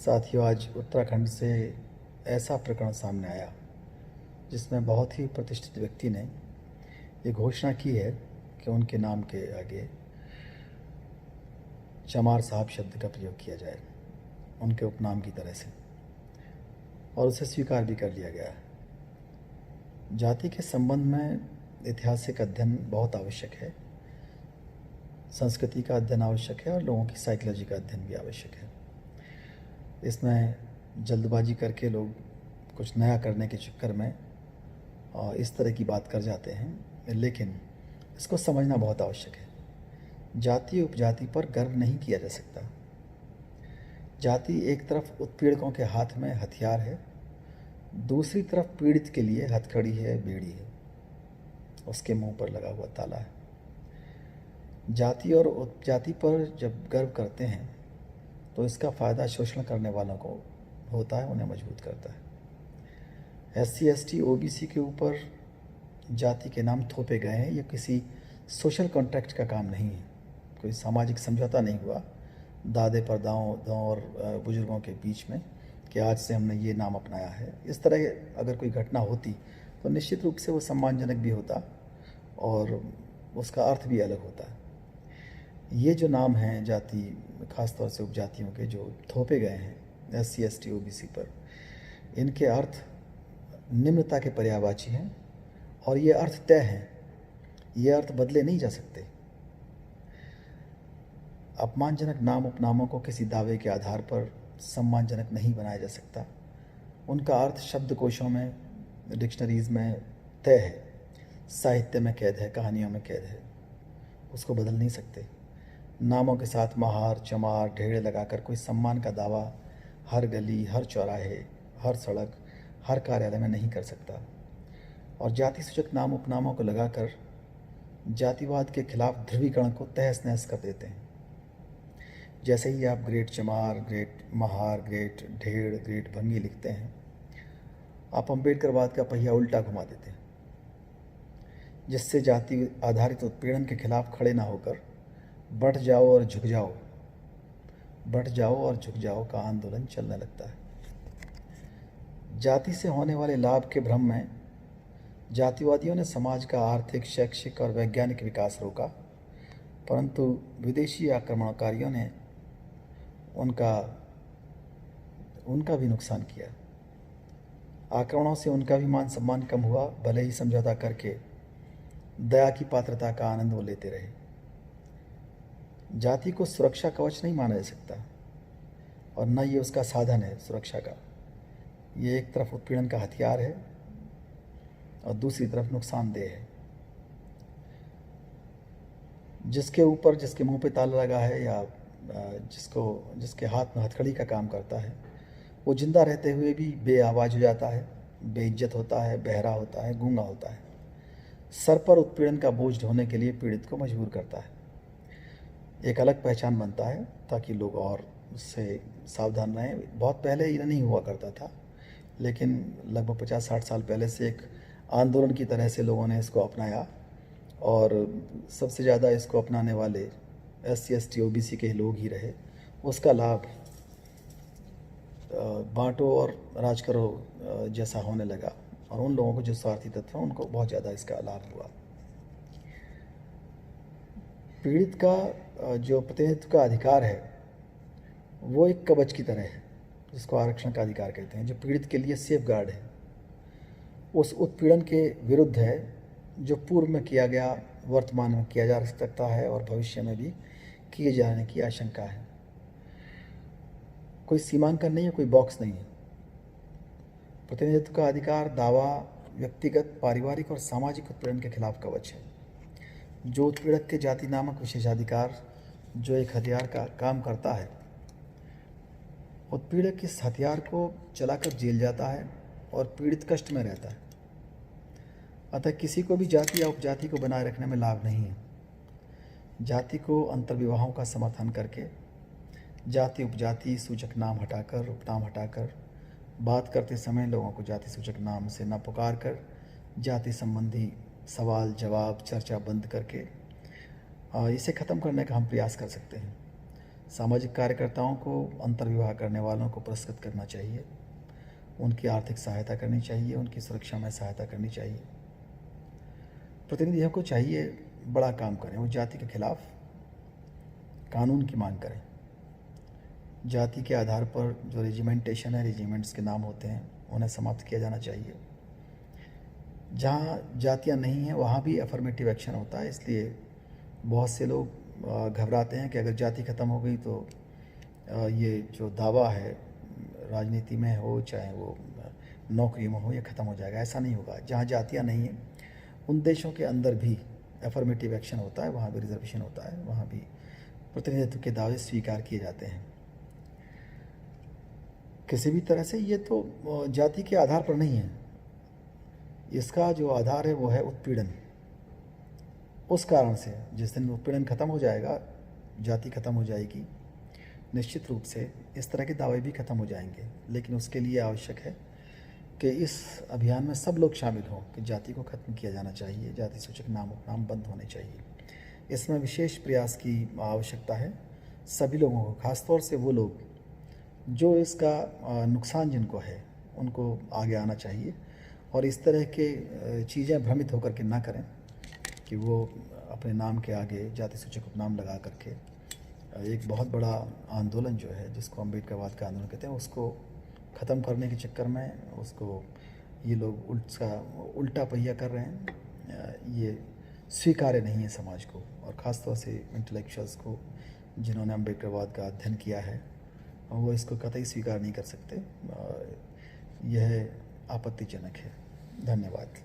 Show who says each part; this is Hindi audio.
Speaker 1: साथियों, आज उत्तराखंड से ऐसा प्रकरण सामने आया जिसमें बहुत ही प्रतिष्ठित व्यक्ति ने ये घोषणा की है कि उनके नाम के आगे चमार साहब शब्द का प्रयोग किया जाए, उनके उपनाम की तरह से, और उसे स्वीकार भी कर लिया गया है। जाति के संबंध में ऐतिहासिक अध्ययन बहुत आवश्यक है, संस्कृति का अध्ययन आवश्यक है और लोगों की साइकोलॉजी का अध्ययन भी आवश्यक है। इसमें जल्दबाजी करके लोग कुछ नया करने के चक्कर में इस तरह की बात कर जाते हैं, लेकिन इसको समझना बहुत आवश्यक है। जाति उपजाति पर गर्व नहीं किया जा सकता। जाति एक तरफ उत्पीड़कों के हाथ में हथियार है, दूसरी तरफ पीड़ित के लिए हथकड़ी है, बेड़ी है, उसके मुंह पर लगा हुआ ताला है। जाति और उपजाति पर जब गर्व करते हैं तो इसका फ़ायदा शोषण करने वालों को होता है, उन्हें मजबूत करता है। SC ST OBC के ऊपर जाति के नाम थोपे गए हैं। ये किसी सोशल कॉन्ट्रैक्ट का काम नहीं है, कोई सामाजिक समझौता नहीं हुआ दादे परदादों और बुजुर्गों के बीच में कि आज से हमने ये नाम अपनाया है। इस तरह अगर कोई घटना होती तो निश्चित रूप से वो सम्मानजनक भी होता और उसका अर्थ भी अलग होता। ये जो नाम हैं जाति, ख़ासतौर से उपजातियों के जो थोपे गए हैं SC ST OBC पर, इनके अर्थ निम्नता के पर्यायवाची हैं और ये अर्थ तय हैं, ये अर्थ बदले नहीं जा सकते। अपमानजनक नाम उपनामों को किसी दावे के आधार पर सम्मानजनक नहीं बनाया जा सकता। उनका अर्थ शब्दकोशों में, डिक्शनरीज़ में तय है, साहित्य में कैद है, कहानियों में कैद है, उसको बदल नहीं सकते। नामों के साथ महार, चमार, ढेड़ लगाकर कोई सम्मान का दावा हर गली, हर चौराहे, हर सड़क, हर कार्यालय में नहीं कर सकता। और जाति सूचक नाम उपनामों को लगाकर जातिवाद के खिलाफ ध्रुवीकरण को तहस नहस कर देते हैं। जैसे ही आप ग्रेट चमार, ग्रेट महार, ग्रेट ढेड़, ग्रेट भंगी लिखते हैं, आप अम्बेडकरवाद का पहिया उल्टा घुमा देते हैं, जिससे जाति आधारित उत्पीड़न के खिलाफ खड़े ना होकर बढ़ जाओ और झुक जाओ, बढ़ जाओ और झुक जाओ का आंदोलन चलने लगता है। जाति से होने वाले लाभ के भ्रम में जातिवादियों ने समाज का आर्थिक, शैक्षिक और वैज्ञानिक विकास रोका, परंतु विदेशी आक्रमणकारियों ने उनका भी नुकसान किया। आक्रमणों से उनका भी मान सम्मान कम हुआ, भले ही समझौता करके दया की पात्रता का आनंद वो लेते रहे। जाति को सुरक्षा कवच नहीं माना जा सकता और न ये उसका साधन है सुरक्षा का। ये एक तरफ उत्पीड़न का हथियार है और दूसरी तरफ नुकसानदेह है। जिसके ऊपर, जिसके मुंह पे ताला लगा है या जिसके हाथ में हथकड़ी का काम करता है, वो जिंदा रहते हुए भी बेआवाज़ हो जाता है, बेइज्जत होता है, बहरा होता है, गूंगा होता है। सर पर उत्पीड़न का बोझ ढोने के लिए पीड़ित को मजबूर करता है। एक अलग पहचान बनता है ताकि लोग और उससे सावधान रहें। बहुत पहले ये नहीं हुआ करता था, लेकिन लगभग 50-60 साल पहले से एक आंदोलन की तरह से लोगों ने इसको अपनाया और सबसे ज़्यादा इसको अपनाने वाले SC ST OBC के लोग ही रहे। उसका लाभ बांटो और राज करो जैसा होने लगा और उन लोगों को जो स्वार्थी तत्व हैं उनको बहुत ज़्यादा इसका लाभ हुआ। पीड़ित का जो प्रतिनिधित्व का अधिकार है वो एक कवच की तरह है, जिसको आरक्षण का अधिकार कहते हैं, जो पीड़ित के लिए सेफ गार्ड है। उस उत्पीड़न के विरुद्ध है जो पूर्व में किया गया, वर्तमान में किया जा सकता है और भविष्य में भी किए जाने की आशंका है। कोई सीमांकन नहीं है, कोई बॉक्स नहीं है। प्रतिनिधित्व का अधिकार दावा व्यक्तिगत, पारिवारिक और सामाजिक उत्पीड़न के खिलाफ कवच है। जो उत्पीड़क के जाति नामक विशेषाधिकार जो एक हथियार का काम करता है, उत्पीड़क इस हथियार को चलाकर जेल जाता है और पीड़ित कष्ट में रहता है। अतः किसी को भी जाति या उपजाति को बनाए रखने में लाभ नहीं है। जाति को अंतर्विवाहों का समर्थन करके जाति उपजाति सूचक नाम हटाकर, उपनाम हटाकर, बात करते समय लोगों को जाति सूचक नाम से न पुकार कर जाति संबंधी सवाल जवाब चर्चा बंद करके इसे ख़त्म करने का हम प्रयास कर सकते हैं। सामाजिक कार्यकर्ताओं को अंतर्विवाह करने वालों को पुरस्कृत करना चाहिए, उनकी आर्थिक सहायता करनी चाहिए, उनकी सुरक्षा में सहायता करनी चाहिए। प्रतिनिधियों को चाहिए बड़ा काम करें, वो जाति के खिलाफ कानून की मांग करें। जाति के आधार पर जो रेजिमेंटेशन है, रेजिमेंट्स के नाम होते हैं, उन्हें समाप्त किया जाना चाहिए। जहाँ जातियाँ नहीं हैं वहाँ भी अफर्मेटिव एक्शन होता है, इसलिए बहुत से लोग घबराते हैं कि अगर जाति ख़त्म हो गई तो ये जो दावा है राजनीति में हो चाहे वो नौकरी में हो, ये ख़त्म हो जाएगा। ऐसा नहीं होगा। जहाँ जातियाँ नहीं हैं उन देशों के अंदर भी अफर्मेटिव एक्शन होता है, वहाँ भी रिजर्वेशन होता है, वहाँ भी प्रतिनिधित्व के दावे स्वीकार किए जाते हैं। किसी भी तरह से ये तो जाति के आधार पर नहीं है, इसका जो आधार है वो है उत्पीड़न। उस कारण से जिस दिन उत्पीड़न ख़त्म हो जाएगा, जाति ख़त्म हो जाएगी, निश्चित रूप से इस तरह के दावे भी ख़त्म हो जाएंगे। लेकिन उसके लिए आवश्यक है कि इस अभियान में सब लोग शामिल हों कि जाति को ख़त्म किया जाना चाहिए, जाति सूचक नाम बंद होने चाहिए। इसमें विशेष प्रयास की आवश्यकता है सभी लोगों को, ख़ासतौर से वो लोग जो इसका नुकसान जिनको है उनको आगे आना चाहिए और इस तरह के चीज़ें भ्रमित होकर के ना करें कि वो अपने नाम के आगे जाति सूचक उपनाम लगा करके एक बहुत बड़ा आंदोलन जो है जिसको अम्बेडकरवाद का आंदोलन कहते हैं उसको ख़त्म करने के चक्कर में उसको ये लोग उल्टा पहिया कर रहे हैं। ये स्वीकार्य नहीं है समाज को, और ख़ास तौर से इंटेलेक्चुअल्स को जिन्होंने अम्बेडकरवाद का अध्ययन किया है वो इसको कतई स्वीकार नहीं कर सकते। यह आपत्तिजनक है। धन्यवाद।